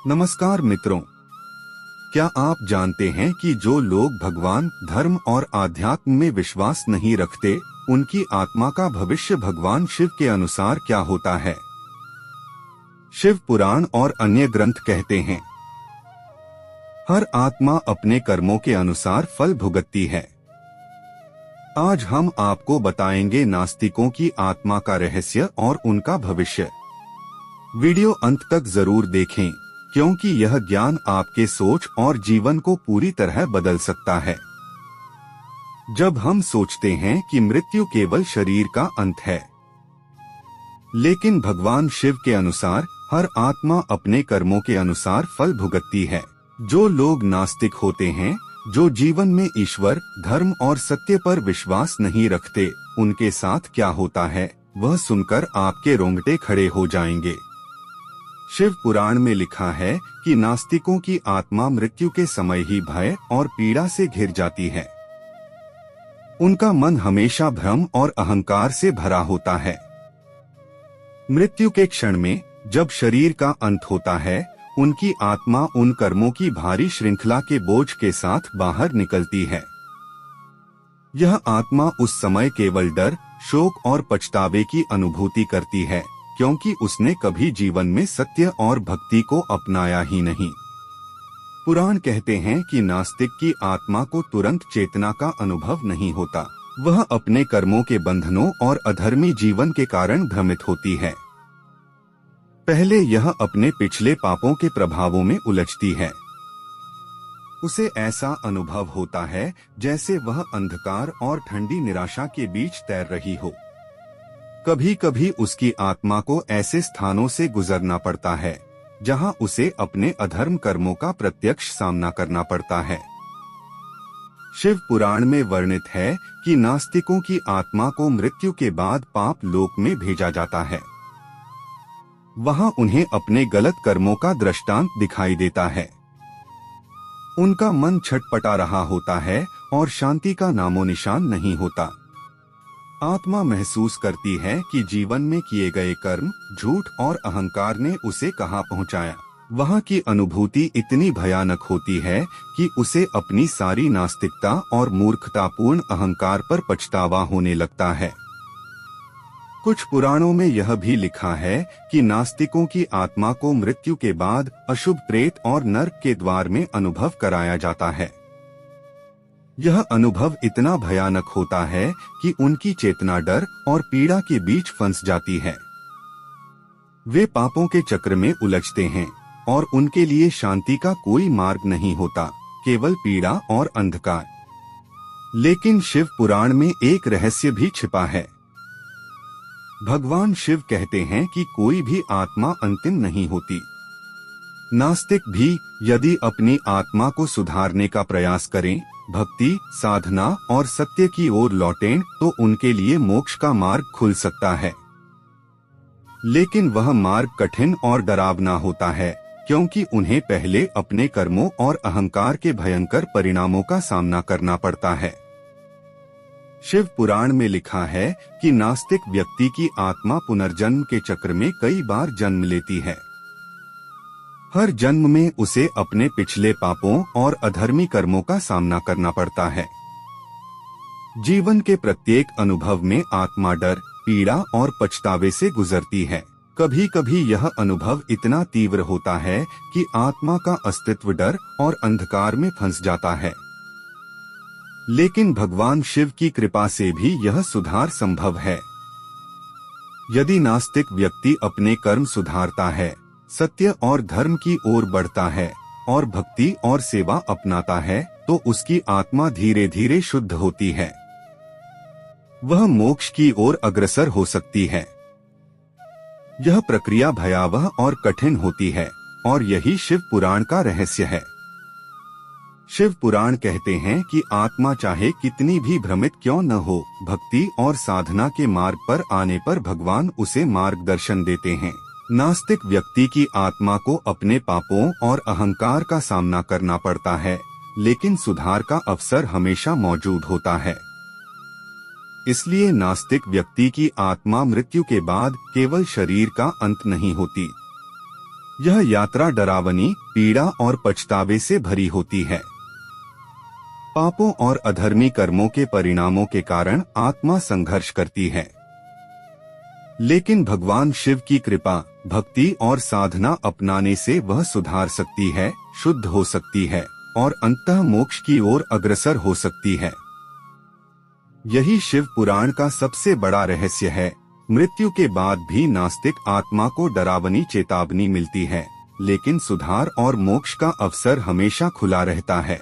नमस्कार मित्रों, क्या आप जानते हैं कि जो लोग भगवान, धर्म और आध्यात्म में विश्वास नहीं रखते, उनकी आत्मा का भविष्य भगवान शिव के अनुसार क्या होता है? शिव पुराण और अन्य ग्रंथ कहते हैं, हर आत्मा अपने कर्मों के अनुसार फल भुगतती है। आज हम आपको बताएंगे नास्तिकों की आत्मा का रहस्य और उनका भविष्य। वीडियो अंत तक जरूर देखें, क्योंकि यह ज्ञान आपके सोच और जीवन को पूरी तरह बदल सकता है। जब हम सोचते हैं कि मृत्यु केवल शरीर का अंत है, लेकिन भगवान शिव के अनुसार हर आत्मा अपने कर्मों के अनुसार फल भुगतती है। जो लोग नास्तिक होते हैं, जो जीवन में ईश्वर, धर्म और सत्य पर विश्वास नहीं रखते, उनके साथ क्या होता है, वह सुनकर आपके रोंगटे खड़े हो जाएंगे। शिव पुराण में लिखा है कि नास्तिकों की आत्मा मृत्यु के समय ही भय और पीड़ा से घिर जाती है। उनका मन हमेशा भ्रम और अहंकार से भरा होता है। मृत्यु के क्षण में जब शरीर का अंत होता है, उनकी आत्मा उन कर्मों की भारी श्रृंखला के बोझ के साथ बाहर निकलती है। यह आत्मा उस समय केवल डर, शोक और पछतावे की अनुभूति करती है, क्योंकि उसने कभी जीवन में सत्य और भक्ति को अपनाया ही नहीं। पुराण कहते हैं कि नास्तिक की आत्मा को तुरंत चेतना का अनुभव नहीं होता। वह अपने कर्मों के बंधनों और अधर्मी जीवन के कारण भ्रमित होती है। पहले यह अपने पिछले पापों के प्रभावों में उलझती है। उसे ऐसा अनुभव होता है जैसे वह अंधकार और ठंडी निराशा के बीच तैर रही हो। कभी कभी उसकी आत्मा को ऐसे स्थानों से गुजरना पड़ता है जहां उसे अपने अधर्म कर्मों का प्रत्यक्ष सामना करना पड़ता है। शिव पुराण में वर्णित है कि नास्तिकों की आत्मा को मृत्यु के बाद पाप लोक में भेजा जाता है। वहां उन्हें अपने गलत कर्मों का दृष्टांत दिखाई देता है। उनका मन छटपटा रहा होता है और शांति का नामो निशान नहीं होता। आत्मा महसूस करती है कि जीवन में किए गए कर्म, झूठ और अहंकार ने उसे कहां पहुंचाया। वहां की अनुभूति इतनी भयानक होती है कि उसे अपनी सारी नास्तिकता और मूर्खतापूर्ण अहंकार पर पछतावा होने लगता है। कुछ पुराणों में यह भी लिखा है कि नास्तिकों की आत्मा को मृत्यु के बाद अशुभ प्रेत और नर्क के द्वार में अनुभव कराया जाता है। यह अनुभव इतना भयानक होता है कि उनकी चेतना डर और पीड़ा के बीच फंस जाती है। वे पापों के चक्र में उलझते हैं और उनके लिए शांति का कोई मार्ग नहीं होता, केवल पीड़ा और अंधकार। लेकिन शिव पुराण में एक रहस्य भी छिपा है। भगवान शिव कहते हैं कि कोई भी आत्मा अंतिम नहीं होती। नास्तिक भी यदि अपनी आत्मा को सुधारने का प्रयास करें, भक्ति, साधना और सत्य की ओर लौटें, तो उनके लिए मोक्ष का मार्ग खुल सकता है। लेकिन वह मार्ग कठिन और डरावना होता है, क्योंकि उन्हें पहले अपने कर्मों और अहंकार के भयंकर परिणामों का सामना करना पड़ता है। शिव पुराण में लिखा है कि नास्तिक व्यक्ति की आत्मा पुनर्जन्म के चक्र में कई बार जन्म लेती है। हर जन्म में उसे अपने पिछले पापों और अधर्मी कर्मों का सामना करना पड़ता है। जीवन के प्रत्येक अनुभव में आत्मा डर, पीड़ा और पछतावे से गुजरती है। कभी कभी यह अनुभव इतना तीव्र होता है कि आत्मा का अस्तित्व डर और अंधकार में फंस जाता है। लेकिन भगवान शिव की कृपा से भी यह सुधार संभव है। यदि नास्तिक व्यक्ति अपने कर्म सुधारता है, सत्य और धर्म की ओर बढ़ता है और भक्ति और सेवा अपनाता है, तो उसकी आत्मा धीरे धीरे शुद्ध होती है। वह मोक्ष की ओर अग्रसर हो सकती है। यह प्रक्रिया भयावह और कठिन होती है, और यही शिव पुराण का रहस्य है। शिव पुराण कहते हैं कि आत्मा चाहे कितनी भी भ्रमित क्यों न हो, भक्ति और साधना के मार्ग पर आने पर भगवान उसे मार्गदर्शन देते हैं। नास्तिक व्यक्ति की आत्मा को अपने पापों और अहंकार का सामना करना पड़ता है, लेकिन सुधार का अवसर हमेशा मौजूद होता है। इसलिए नास्तिक व्यक्ति की आत्मा मृत्यु के बाद केवल शरीर का अंत नहीं होती। यह यात्रा डरावनी, पीड़ा और पछतावे से भरी होती है। पापों और अधर्मी कर्मों के परिणामों के कारण आत्मा संघर्ष करती है, लेकिन भगवान शिव की कृपा, भक्ति और साधना अपनाने से वह सुधार सकती है, शुद्ध हो सकती है और अंततः मोक्ष की ओर अग्रसर हो सकती है। यही शिव पुराण का सबसे बड़ा रहस्य है। मृत्यु के बाद भी नास्तिक आत्मा को डरावनी चेतावनी मिलती है, लेकिन सुधार और मोक्ष का अवसर हमेशा खुला रहता है।